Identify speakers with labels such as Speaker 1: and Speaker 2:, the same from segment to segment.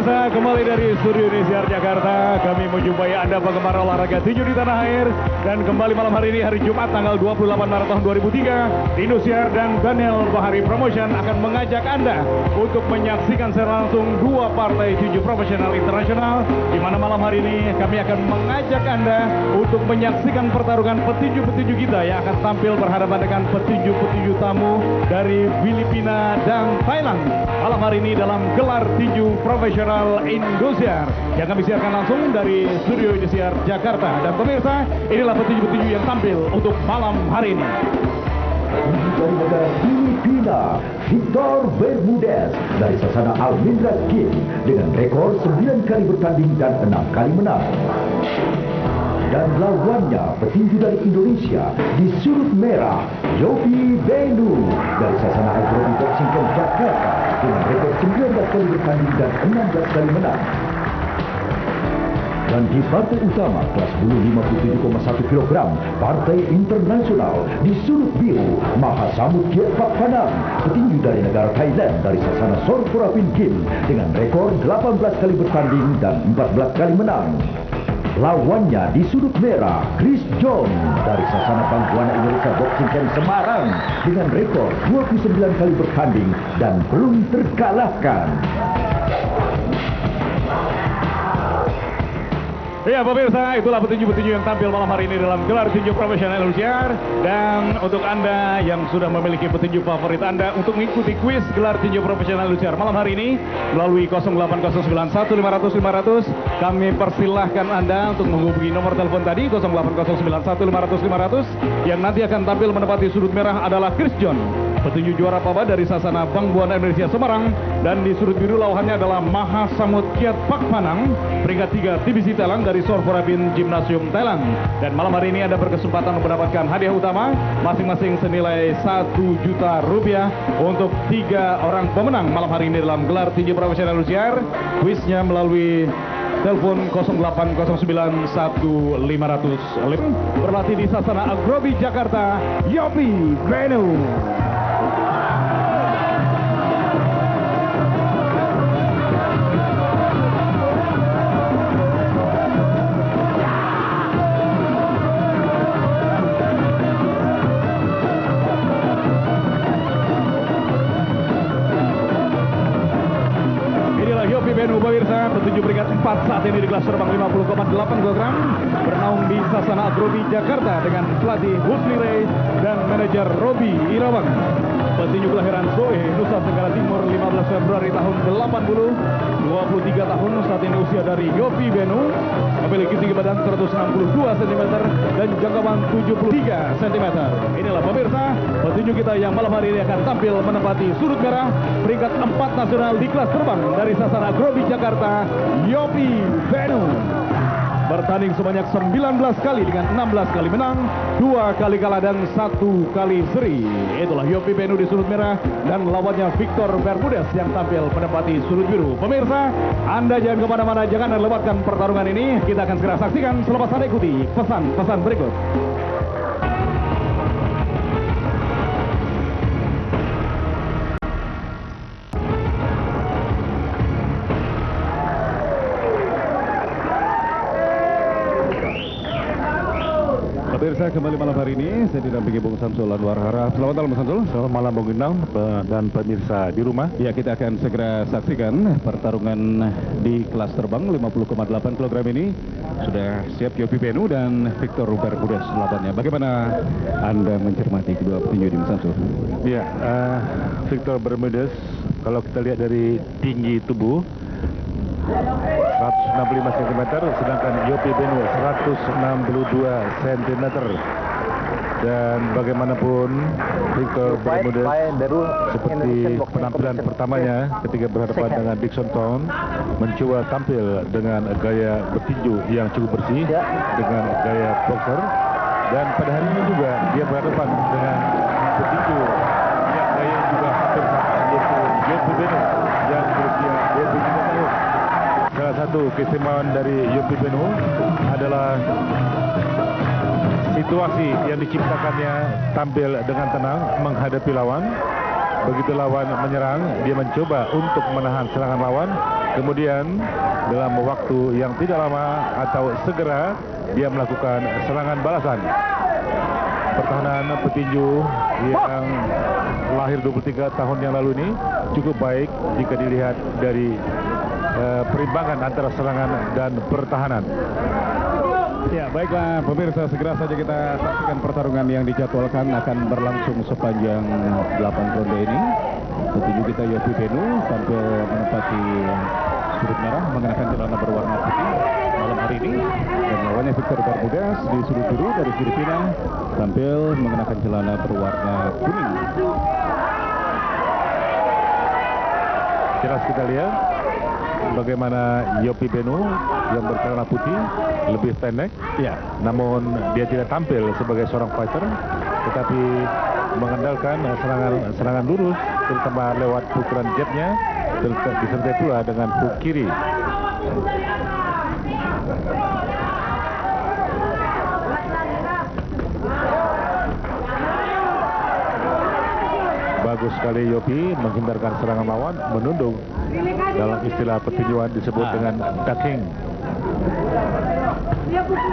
Speaker 1: Pemirsa, kembali dari Studio Indosiar Jakarta, kami menjumpai Anda penggemar olahraga tinju di tanah air. Dan kembali malam hari ini, hari Jumat tanggal 28 Maret tahun 2003, Indosiar dan Daniel Bahari Promotion akan mengajak Anda untuk menyaksikan secara langsung dua partai tinju profesional internasional, di mana malam hari ini kami akan mengajak Anda untuk menyaksikan pertarungan petinju-petinju kita yang akan tampil berhadapan dengan petinju-petinju tamu dari Filipina dan Thailand malam hari ini dalam gelar tinju profesional Indosiar yang kami siarkan langsung dari Studio Indosiar Jakarta. Dan pemirsa, inilah petinju-petinju yang tampil untuk malam hari ini.
Speaker 2: Dari negara Filipina, Victor Bermudez dari Sasana Almindra Kim dengan rekor 9 kali bertanding dan 6 kali menang. Dan lawannya petinju dari Indonesia di sudut merah, Yopi Benu dari Sasana Agrobi Boxing Camp Jakarta dengan rekor 19 kali bertanding dan 16 kali menang. Dan di partai utama kelas bulu 57,1 kg partai internasional di sudut biru, Mahasamud Kiat Pak Panang, petinju dari negara Thailand dari Sasana Sorporapin Kim dengan rekor 18 kali bertanding dan 14 kali menang. Lawannya di sudut merah, Chris John dari Sasana Pangkuana Indonesia Boxing Camp Semarang dengan rekor 29 kali bertanding dan belum terkalahkan.
Speaker 1: Ya pemirsa, itulah petinju-petinju yang tampil malam hari ini dalam gelar tinju profesional Indosiar. Dan untuk Anda yang sudah memiliki petinju favorit Anda untuk mengikuti kuis gelar tinju profesional Indosiar malam hari ini melalui 08091500500, kami persilahkan Anda untuk menghubungi nomor telepon tadi 08091500500 yang nanti akan tampil menempati sudut merah adalah Chris John, petinju juara PABA dari Sasana Bang Buana Indonesia Semarang, dan di sudut biru lawannya adalah Mahasamud Kiat Pak Panang, peringkat 3 divisi Thailand dari Sorporapin Gymnasium Thailand. Dan malam hari ini Anda berkesempatan mendapatkan hadiah utama masing-masing senilai Rp1 juta untuk 3 orang pemenang malam hari ini dalam gelar tinju profesional Indosiar. Kuisnya melalui telepon 08091500500. Berlatih di Sasana Agrobi Jakarta, Yopi Benu. Benu pemirsa, petinju peringkat 4 saat ini di kelas terbang 50,8 kg, bernaung di Sasana Agrobi Jakarta dengan pelatih Husni Ray dan manajer Robi Irawan. Petinju kelahiran Soe, Nusa Tenggara Timur 15 Februari tahun 80, 23 tahun saat ini usia dari Yopi Benu, memiliki tinggi badan 162 cm dan jangkauan 73 cm. Inilah pemirsa, petinju kita yang malam hari ini akan tampil menempati sudut merah, peringkat 4 nasional di kelas terbang dari Sasana Agrobi Jakarta, Yopi Benu. Bertanding sebanyak 19 kali dengan 16 kali menang, 2 kali kalah dan 1 kali seri. Itulah Yopi Benu di sudut merah dan lawannya Victor Bermudez yang tampil menempati sudut biru. Pemirsa, Anda jangan kemana-mana, jangan lewatkan pertarungan ini. Kita akan segera saksikan selepas Anda ikuti pesan-pesan berikut. Pemirsa, kembali malam hari ini saya didampingi Bung Samsul Anwar Hara. Selamat malam Bung Samsul.
Speaker 3: Selamat malam Bung Ginang dan pemirsa di rumah.
Speaker 1: Ya, kita akan segera saksikan pertarungan di kelas terbang 50,8 kg ini. Sudah siap Yopi Benu dan Victor Bermudez lawannya. Bagaimana Anda mencermati kedua petinju ini Bung Samsul?
Speaker 3: Ya, Victor Bermudez kalau kita lihat dari tinggi tubuh 165 cm, sedangkan Yopi Benu 162 cm. Dan bagaimanapun Victor Bermudez seperti penampilan pertamanya ketika berhadapan dengan Dixon Town mencoba tampil dengan gaya bertinju yang cukup bersih, dengan gaya boxer. Dan pada hari ini juga dia berhadapan dengan petinju yang gaya juga hampir sama, yaitu Yopi Benu yang berusia 23 tahun. Salah satu keistimewaan dari Yopi Benu adalah situasi yang diciptakannya tampil dengan tenang menghadapi lawan. Begitu lawan menyerang, dia mencoba untuk menahan serangan lawan Kemudian dalam waktu yang tidak lama atau segera dia melakukan serangan balasan. Pertahanan petinju yang lahir 23 tahun yang lalu ini cukup baik jika dilihat dari perimbangan antara serangan dan pertahanan.
Speaker 1: Ya, baiklah pemirsa, segera saja kita saksikan pertarungan yang dijadwalkan akan berlangsung sepanjang 8 ronde ini. Petinju kita Yopi Benu tampil menempati sudut merah mengenakan celana berwarna putih malam hari ini, dan lawannya Victor Bermudez di sudut biru dari Filipina tampil mengenakan celana berwarna kuning.
Speaker 3: Jelas kita lihat bagaimana Yopi Benu yang bercelana putih lebih pendek,
Speaker 1: Ya,
Speaker 3: namun dia tidak tampil sebagai seorang fighter, tetapi mengandalkan serangan lurus, terutama lewat pukulan jabnya, disertai pula dengan hook kiri. Bagus sekali Yopi menghindarkan serangan lawan, menunduk. Dalam istilah petinjuan disebut dengan ducking.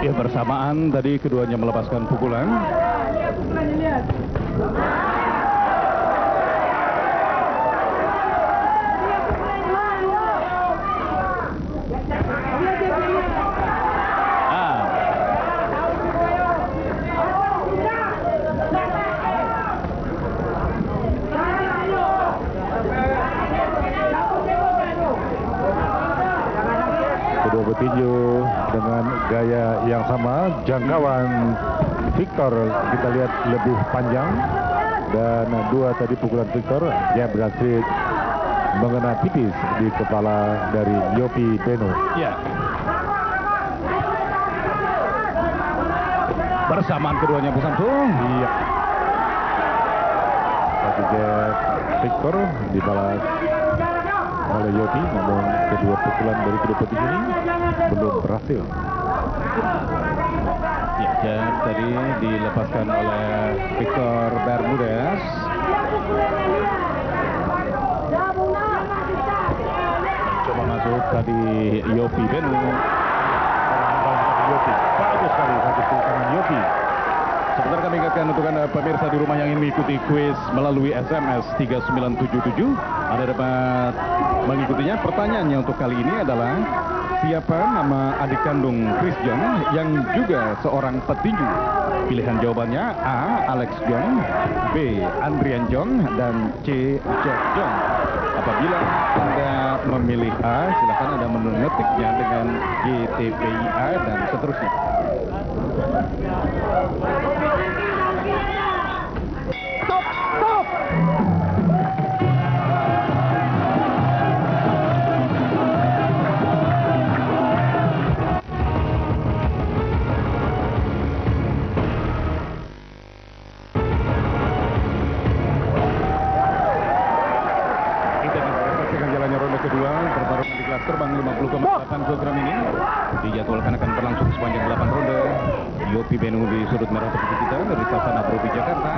Speaker 1: ya, bersamaan tadi keduanya melepaskan pukulan.
Speaker 3: Kedua petinju dengan gaya yang sama. Jangkauan Victor kita lihat lebih panjang, dan dua tadi pukulan Victor dia berhasil mengena tipis di kepala dari Yopi Benu.
Speaker 1: Ya. Bersamaan keduanya Bu Samsul.
Speaker 3: Iya. Satu jab Victor dibalas oleh Yopi, namun kedua pukulan dari kedua petinju ini belum berhasil.
Speaker 1: Ya, jab tadi dilepaskan oleh Victor Bermudez. Coba masuk tadi Yopi Benu.
Speaker 3: Yopi bagus sekali satu tangan Yopi.
Speaker 1: Sebentar kami ingatkan untuk Anda pemirsa di rumah yang ingin mengikuti kuis melalui SMS 3977. Anda dapat mengikutinya. Pertanyaannya untuk kali ini adalah, siapa nama adik kandung Chris John yang juga seorang petinju? Pilihan jawabannya A. Alex John, B. Andrian John, dan C. Jeff John. Apabila Anda memilih A, silakan Anda mengetiknya dengan GTPIA dan seterusnya. Kedua pertarungan di kelas terbang 50,8 kg ini dijadwalkan akan berlangsung sepanjang 8 ronde. Yopi Benu di sudut merah petinju kita dari Sasana Brobi Jakarta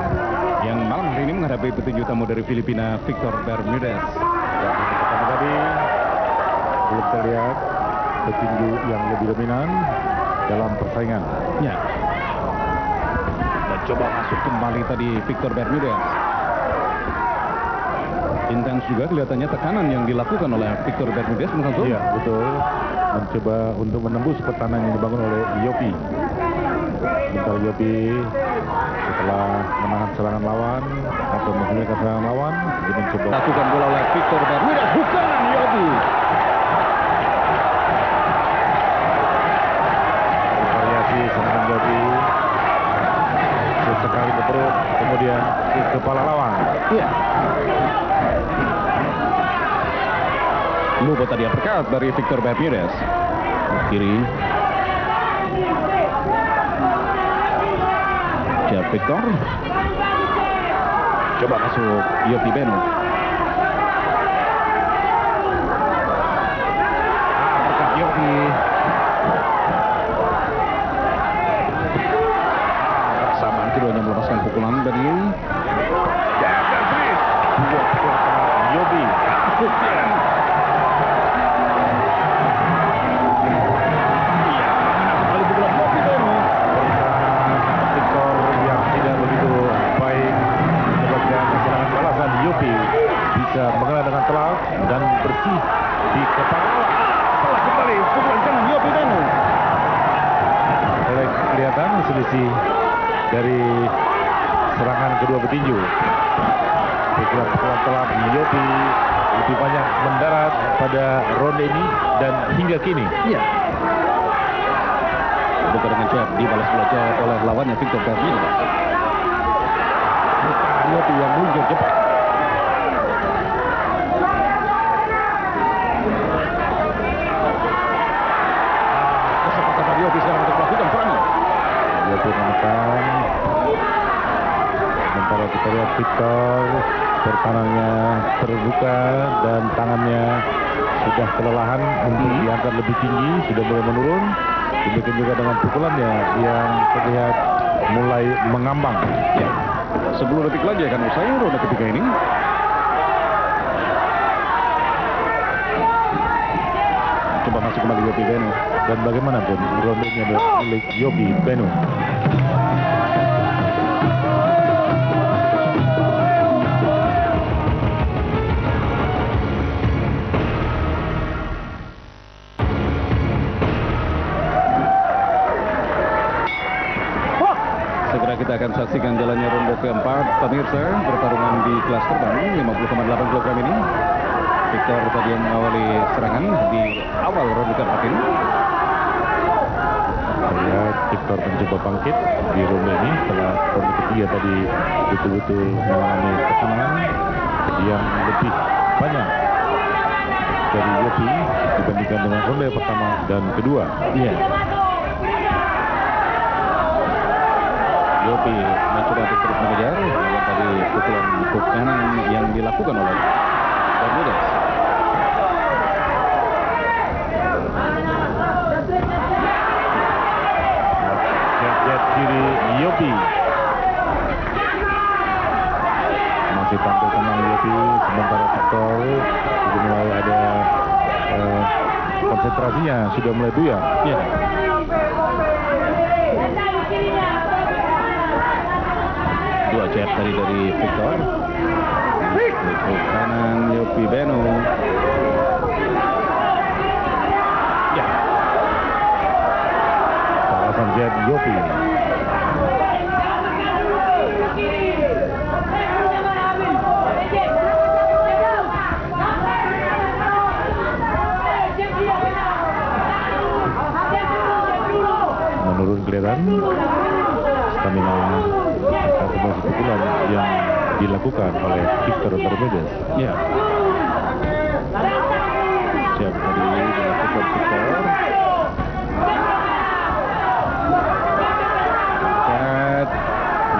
Speaker 1: yang malam hari ini menghadapi petinju tamu dari Filipina Victor Bermudez.
Speaker 3: Pertama tadi belum terlihat petinju yang lebih dominan dalam persaingan.
Speaker 1: Ya. Dan coba masuk kembali tadi Victor Bermudez. Intens juga kelihatannya tekanan yang dilakukan oleh Victor Bermudez, Mengantul.
Speaker 3: Iya, betul. Mencoba untuk menembus pertahanan yang dibangun oleh Yopi. Sementara Yopi setelah menahan serangan lawan atau menghentikan serangan lawan, dia mencoba
Speaker 1: Lakukan bola oleh Victor Bermudez, bukan Yopi.
Speaker 3: variasi serangan Yopi. Sesekali ke perut, kemudian ke kepala lawan.
Speaker 1: Iya. Lupa tadi uppercut dari Victor Bermudez. Kiri. Jab Victor. Coba masuk Yopi Benu. Uppercut Yopi. Bersamaan keduanya melepaskan pukulan dari Yopi.
Speaker 3: transmisi dari serangan kedua petinju. Pukulan telak Yopi lebih banyak mendarat pada ronde ini dan hingga kini.
Speaker 1: Iya. Bukan dengan jab dibalas bola jab oleh lawannya Victor Bermudez. Yopi yang meluncur cepat. Kesempatan Yopi sekarang untuk melakukan serangan.
Speaker 3: Yopi menekan. Sementara kita lihat Victor pertahanannya terbuka dan tangannya sudah kelelahan untuk diangkat lebih tinggi, sudah mulai menurun. Demikian juga dengan pukulannya yang terlihat mulai mengambang.
Speaker 1: Ya. 10 detik lagi akan usai ronde ketiga ini. Coba masuk kembali Yopi Benu.
Speaker 3: Dan bagaimanapun ronde ini adalah milik Yopi Benu.
Speaker 1: Segera kita akan saksikan jalannya ronde keempat, pemirsa. Pertarungan di kelas terbang 50,8 kg ini. Victor tadi yang mengawali serangan di awal ronde keempat ini.
Speaker 3: Lihat Victor mencoba bangkit di ronde ini setelah ronde ketiga tadi betul-betul mengalami tekanan yang lebih banyak dari Yopi dibandingkan dengan ronde pertama dan kedua.
Speaker 1: Iya. Yopi mencoba untuk terus mengejar, namun tadi pukulan hook kanan yang dilakukan oleh Bermudez.
Speaker 3: Jab kiri Yopi masih tampil tenang Yopi, sementara Victor sudah mulai ada konsentrasinya sudah mulai buyar.
Speaker 1: Ya. Dua jab dari Victor. Hook kanan Yopi Benu. Ya.
Speaker 3: Balasan jab Yopi. Menurun kelihatan stamina akumulasi pukulan yang dilakukan oleh Victor Bermudez.
Speaker 1: Ya. Jab tadi dilakukan Victor. Angkat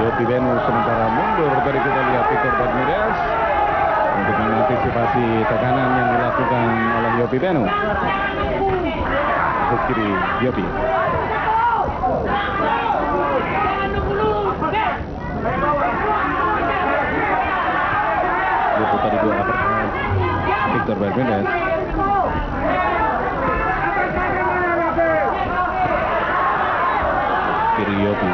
Speaker 1: Yopi Benu sementara mundur dari kita lihat Victor Bermudez untuk mengantisipasi tekanan yang dilakukan oleh Yopi Benu. Hook kiri Yopi. Itu tadi dua uppercut Victor Bermudez. Kiri Yopi.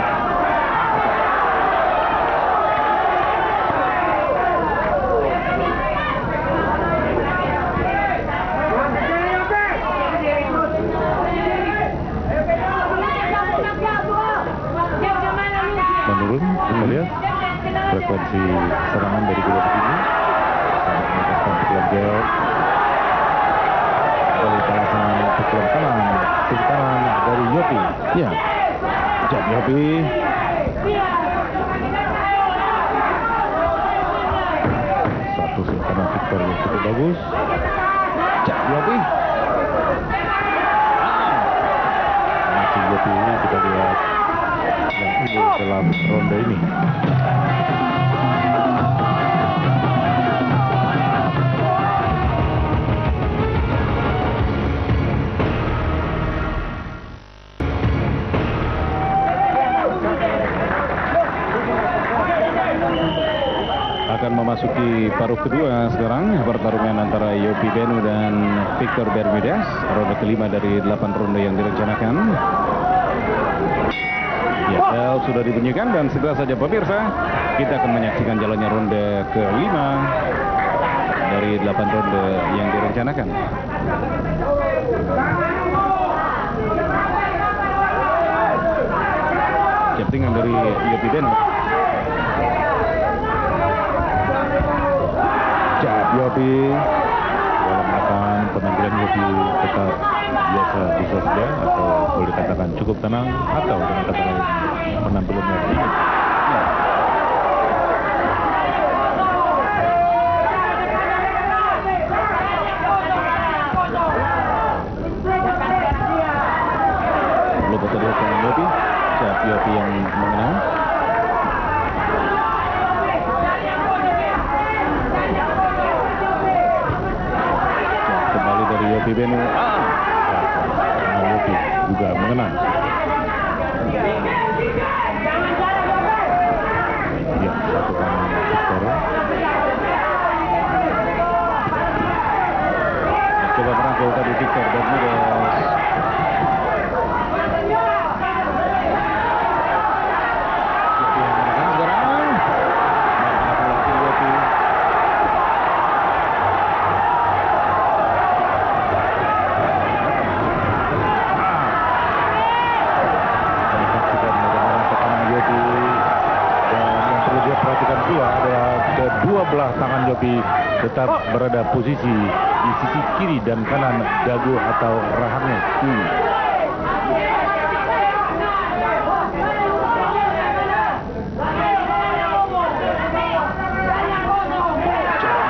Speaker 3: Menurun, kita lihat frekuensi serangan dari kedua petinju. Menempatkan pukulan jab. Kembali balasan pukulan kanan, hook kanan dari Yopi.
Speaker 1: Ya. Jab Yopi.
Speaker 3: Satu sebelah kanan Victor yang cukup bagus.
Speaker 1: Jab Yopi.
Speaker 3: Masih Yopi kita lihat yang unggul dalam ronde ini.
Speaker 1: Akan memasuki paruh kedua sekarang, pertarungan antara Yopi Benu dan Victor Bermudez, ronde kelima dari 8 ronde yang direncanakan. Ya, bel sudah dibunyikan dan segera saja pemirsa kita akan menyaksikan jalannya ronde kelima dari 8 ronde yang direncanakan. Keptingan dari Yopi Beno.
Speaker 3: Jab Yopi. Dalam melakukan penampilan Yopi tetap biasa bisa saja, atau boleh dikatakan cukup tenang, atau dengan kata lain penampilannya unik.
Speaker 1: Belum terlihat Yopi. Jab Yopi yang mengenang. Kembali dari Yopi Beno.
Speaker 3: Yopi juga mengenang. Ya, satukan Victor.
Speaker 1: Coba merangkul tadi Victor Bermudez. Yopi yang mengenang sekarang. Manipulasi Yopi.
Speaker 3: Perhatikan pula adalah kedua belah tangan Yopi tetap berada posisi di sisi kiri dan kanan dagu atau rahangnya.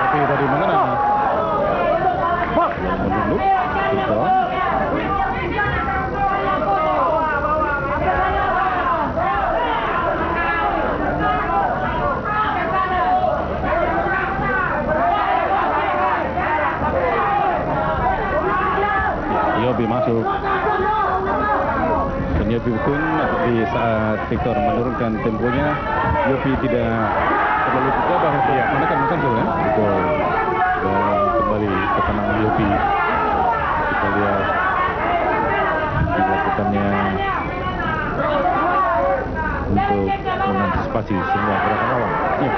Speaker 1: Yopi tadi mengenang. Menunduk. Victor. Yopi masuk. Dan Yopi pun di saat Victor menurunkan temponya, Yopi tidak terlalu gegabah untuk menekan Sansul ya.
Speaker 3: Betul. Dan kembali ketenangan Yopi. Kita lihat dilakukannya untuk mengantisipasi semua gerakan lawan.
Speaker 1: Ya.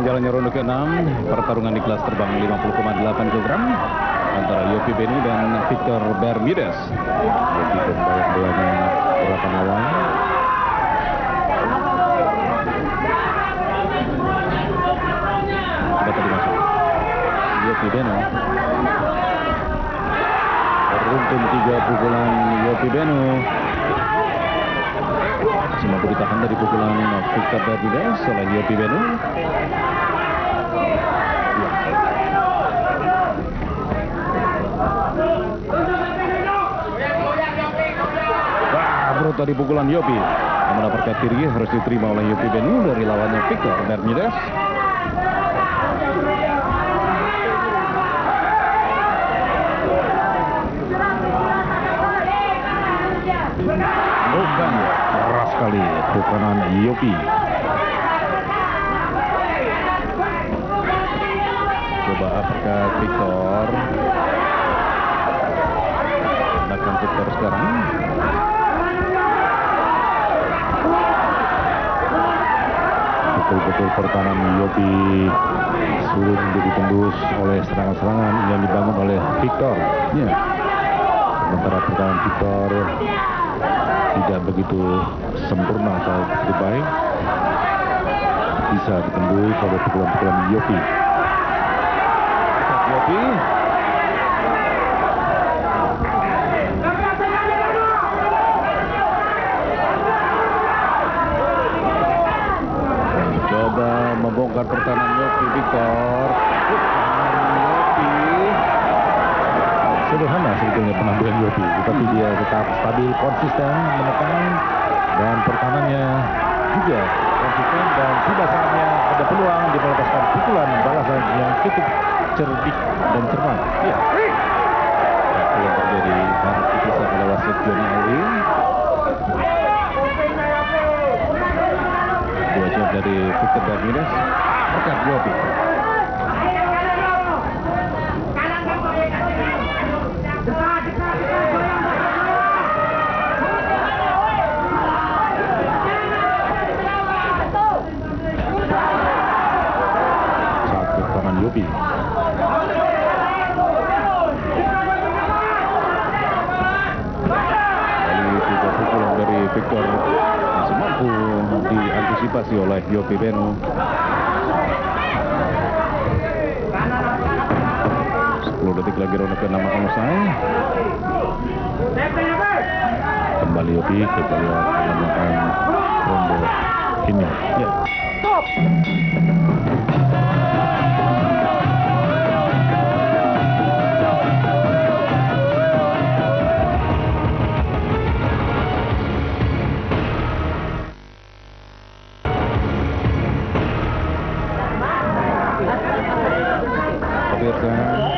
Speaker 1: Jalannya ronde ke-6 pertarungan di kelas terbang 50,8 kg antara Yopi Beno dan Victor Bermudez.
Speaker 3: Yopi membayar gerakan lawan.
Speaker 1: Ada tadi masuk Yopi Beno. Beruntun 3 pukulan Yopi Beno. Cuma ditahan dari pukulan Victor Bermudez oleh Yopi Beno. Tadi pukulan Yopi yang mendapatkan kiri harus diterima oleh Yopi Beno dari lawannya Victor Bermudez. Bukan keras sekali pukulan Yopi. Coba uppercut Victor. Gunakan Victor sekarang. Betul-betul pertahanan Yopi sulit untuk ditembus oleh serangan-serangan yang dibangun oleh Victor. Ya. Sementara pertahanan Victor tidak begitu sempurna atau begitu baik, bisa ditembus oleh pukulan-pukulan Yopi. Yopi. Membongkar pertahanan Yopi Victor. Yopi
Speaker 3: sederhana sebetulnya penampilan Yopi, tetapi dia tetap stabil, konsisten, menekan, dan pertahanannya juga konsisten dan tidak saatnya ada peluang dia melepaskan pukulan balasan yang cukup cerdik dan cermat.
Speaker 1: Ya. Itu yang terjadi harus dipisah oleh wasit Johnny Alwi. 2 jab dari Victor Bermudez. Berkat Yopi. Satu tangan Yopi. Dari Victor masih mampu diantisipasi oleh Yopi Benu. 10 detik lagi ronde ke-6 akan usai. Kembali Yopi, kita lihat melakukan ronde ini. Ya.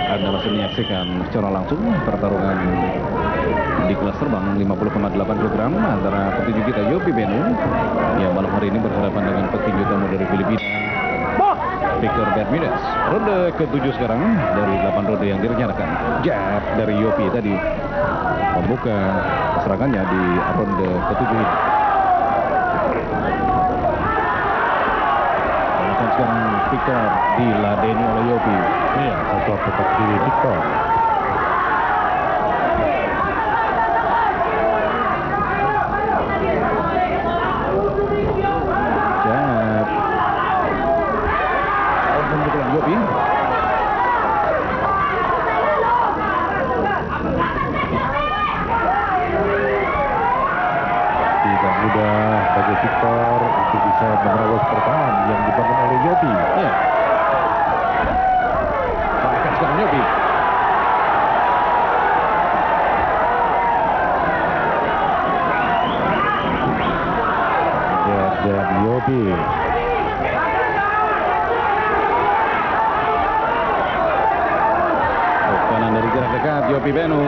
Speaker 1: Anda masih menyaksikan secara langsung pertarungan di kelas terbang 50,8 kg antara petinju kita Yopi Benu yang malam hari ini berhadapan dengan petinju tamu dari Filipina Victor Bermudez. Ronde ke-7 sekarang dari 8 ronde yang direncanakan. Jab dari Yopi tadi membuka serangannya di ronde ke-7 ini. Sekarang Victor diladeni oleh Yopi.
Speaker 3: Iya, satu uppercut kiri Victor.
Speaker 1: Jab. Pukulan Yopi.
Speaker 3: Tidak mudah bagi Victor untuk bisa menerobos pertahanan yang dibangun oleh Yopi.
Speaker 1: Ya. Bahkan sekarang Yopi.
Speaker 3: Dan Yopi.
Speaker 1: Kanan dari jarak dekat Yopi Benu.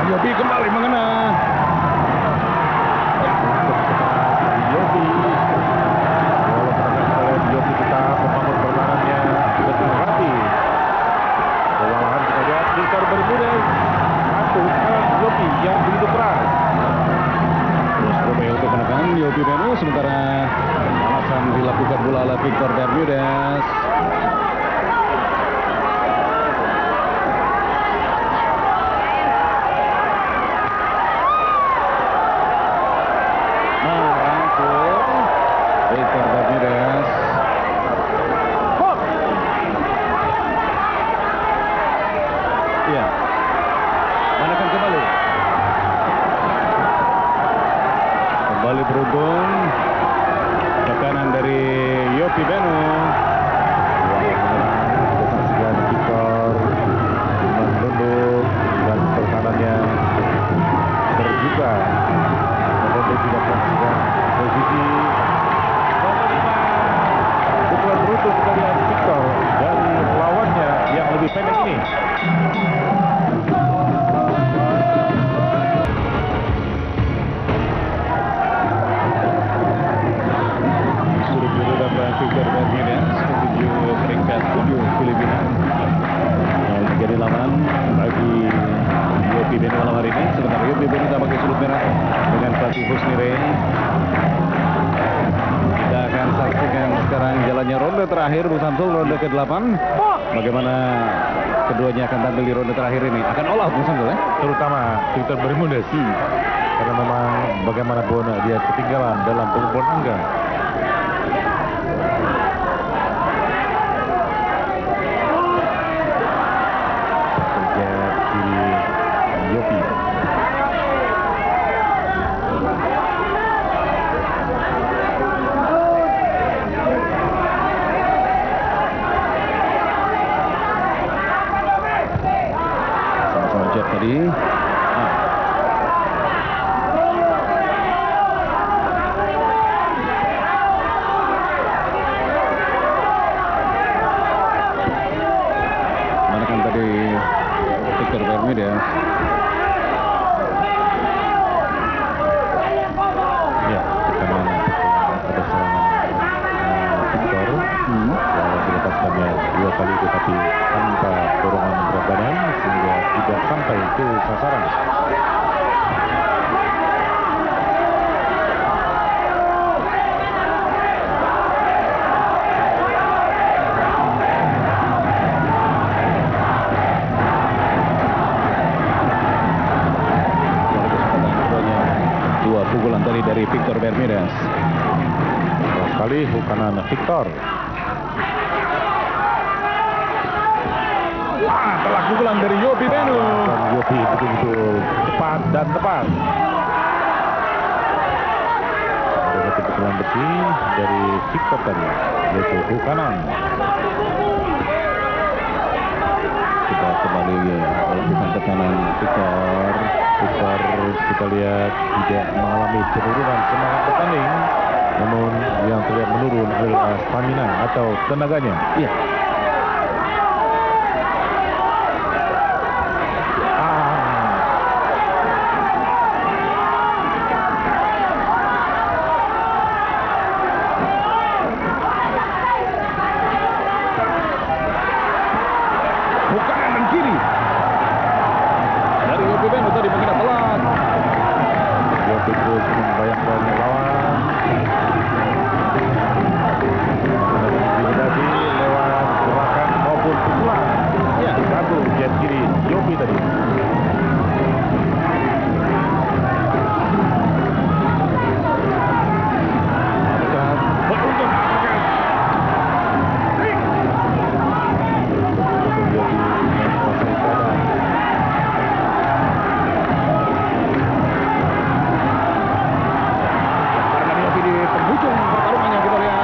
Speaker 1: Yopi kembali mengena.
Speaker 3: Yopi tetap membangun pertahanannya dengan rapi. Kewalahan kita lihat Victor Bermudez masuk Yopi yang begitu keras.
Speaker 1: Terus berupaya untuk menekan Yopi Benu, sementara alasan dilakukan pula oleh Victor Bermudez. Victor Bermudez. Iya. Menekan kembali. Kembali beruntung. Tekanan dari Yopi Benu.
Speaker 3: Saksikan Victor menunduk dan pertahanannya terbuka. Menunduk tidak menentukan posisi. Pukulan beruntun kita lihat Victor dari lawannya yang lebih pendek ini.
Speaker 1: Sudah berhadapan Victor Bermudez menuju peringkat 7 Filipina. Yang menjadi lawan bagi Yopi Benu malam hari ini. Sementara Yopi Benu tak pakai sudut merah dengan pelatih Husni Ray. Kita akan saksikan sekarang jalannya ronde terakhir Bung Samsul, ronde ke-8. Bagaimana keduanya akan tampil di ronde terakhir ini? Akan all out Bung Samsul ya?
Speaker 3: Terutama Victor Bermudez. Karena memang bagaimanapun dia ketinggalan dalam pengumpulan angka. Terjadi kiri Yopi.
Speaker 1: Sama-sama jab tadi. Manakan tadi Victor Bermudez.
Speaker 3: Ya, tekanan pada serangan Victor. Dilepaskannya 2 kali tetapi tanpa dorongan berat badan sehingga tidak sampai ke sasaran.
Speaker 1: Dua pukulan tadi dari Victor Bermudez.
Speaker 3: Sekali kanan Victor.
Speaker 1: Wah, telah pukulan dari Yopi Benu.
Speaker 3: Dan Yopi betul-betul cepat dan tepat. Ada satu pukulan besi dari Victor tadi, yaitu kanan.
Speaker 1: Kita kembali melakukan tekanan Victor.
Speaker 3: Victor kita lihat tidak mengalami penurunan semangat bertanding, namun yang terlihat menurun adalah stamina atau tenaganya.
Speaker 1: Iya. Kanan dan kiri dari Yopi Benu tadi menghina telat.
Speaker 3: Yopi terus membayangkan lawan. Intimidasi lewat gerakan maupun pukulan.
Speaker 1: Ya.
Speaker 3: Satu jet kiri Yopi tadi.
Speaker 1: Dekat. Beruntung.
Speaker 3: Yopi menguasai keadaan.
Speaker 1: Karena Yopi di penghujung pertarungannya kita lihat.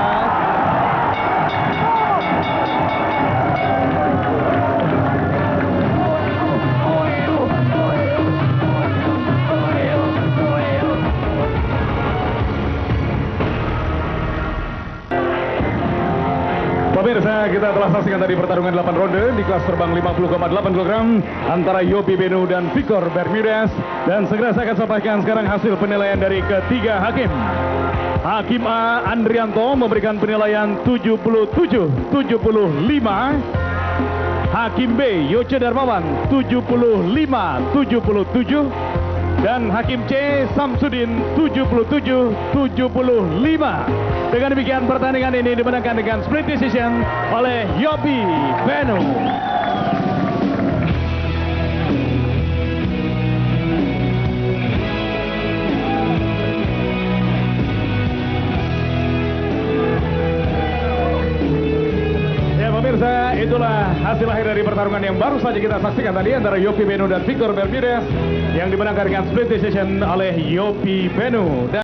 Speaker 1: Pemirsa, kita telah saksikan tadi pertarungan 8 ronde di kelas terbang 50,8 kg antara Yopi Benu dan Victor Bermudez. Dan segera saya akan sampaikan sekarang hasil penilaian dari ketiga hakim. Hakim A, Andrianto, memberikan penilaian 77-75. Hakim B, Yoce Darmawan, 75-77. Dan Hakim C, Samsudin, 77-75. Dengan demikian pertandingan ini dimenangkan dengan split decision oleh Yopi Benu. Ya pemirsa, itulah hasil akhir dari pertarungan yang baru saja kita saksikan tadi antara Yopi Benu dan Victor Bermudez yang dimenangkan dengan split decision oleh Yopi Benu.